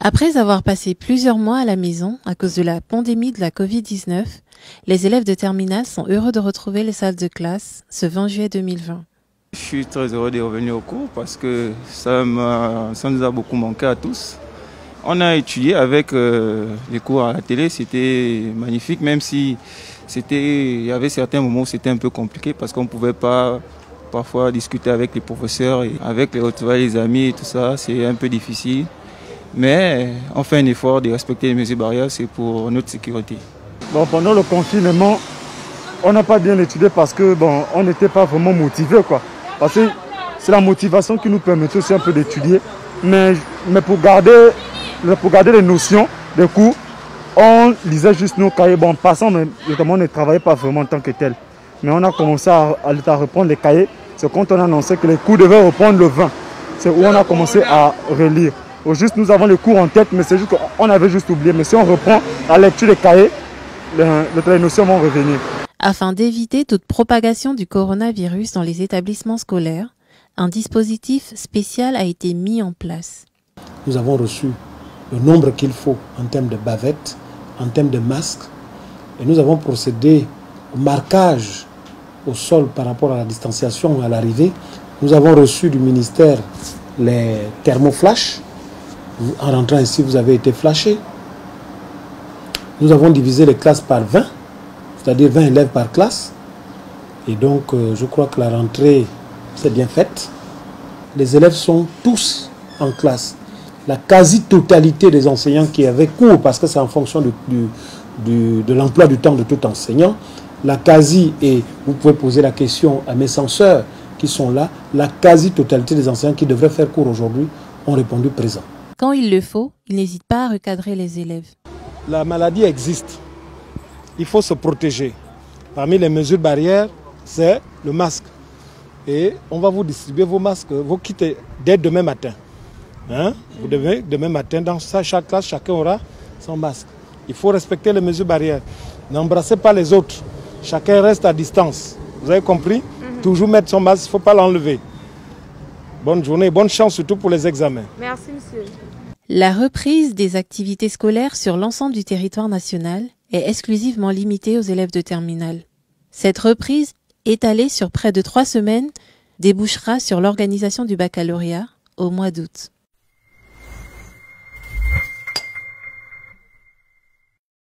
Après avoir passé plusieurs mois à la maison à cause de la pandémie de la Covid-19, les élèves de terminale sont heureux de retrouver les salles de classe ce 20 juillet 2020. Je suis très heureux de revenir au cours parce que ça nous a beaucoup manqué à tous. On a étudié avec les cours à la télé, c'était magnifique, même si il y avait certains moments où c'était un peu compliqué parce qu'on ne pouvait pas parfois discuter avec les professeurs et avec les retrouvailles, les amis et tout ça, c'est un peu difficile. Mais on fait un effort de respecter les mesures barrières, c'est pour notre sécurité. Bon, pendant le confinement, on n'a pas bien étudié parce que on n'était pas vraiment motivés, quoi. Parce que c'est la motivation qui nous permet aussi un peu d'étudier. Mais pour garder les notions des cours, on lisait juste nos cahiers. Bon, en passant, mais notamment, on ne travaillait pas vraiment en tant que tel. Mais on a commencé à reprendre les cahiers. C'est quand on a annoncé que les cours devaient reprendre le 20. C'est où on a commencé à relire. Au juste, nous avons les cours en tête, mais c'est juste qu'on avait juste oublié. Mais si on reprend la lecture des cahiers, les notions vont revenir. Afin d'éviter toute propagation du coronavirus dans les établissements scolaires, un dispositif spécial a été mis en place. Nous avons reçu le nombre qu'il faut en termes de bavettes, en termes de masques, et nous avons procédé au marquage au sol par rapport à la distanciation à l'arrivée. Nous avons reçu du ministère les thermoflash. En rentrant ici, vous avez été flashé. Nous avons divisé les classes par 20, c'est-à-dire 20 élèves par classe. Et donc, je crois que la rentrée s'est bien faite. Les élèves sont tous en classe. La quasi-totalité des enseignants qui avaient cours, parce que c'est en fonction de l'emploi du temps de tout enseignant, la quasi, et vous pouvez poser la question à mes censeurs qui sont là, la quasi-totalité des enseignants qui devraient faire cours aujourd'hui ont répondu présent. Quand il le faut, il n'hésite pas à recadrer les élèves. La maladie existe. Il faut se protéger. Parmi les mesures barrières, c'est le masque. Et on va vous distribuer vos masques, vos kits dès demain matin. Vous devez, demain matin, dans chaque classe, chacun aura son masque. Il faut respecter les mesures barrières. N'embrassez pas les autres. Chacun reste à distance. Vous avez compris? Toujours mettre son masque, il ne faut pas l'enlever. Bonne journée, bonne chance surtout pour les examens. Merci, monsieur. La reprise des activités scolaires sur l'ensemble du territoire national est exclusivement limitée aux élèves de terminale. Cette reprise, étalée sur près de 3 semaines, débouchera sur l'organisation du baccalauréat au mois d'août.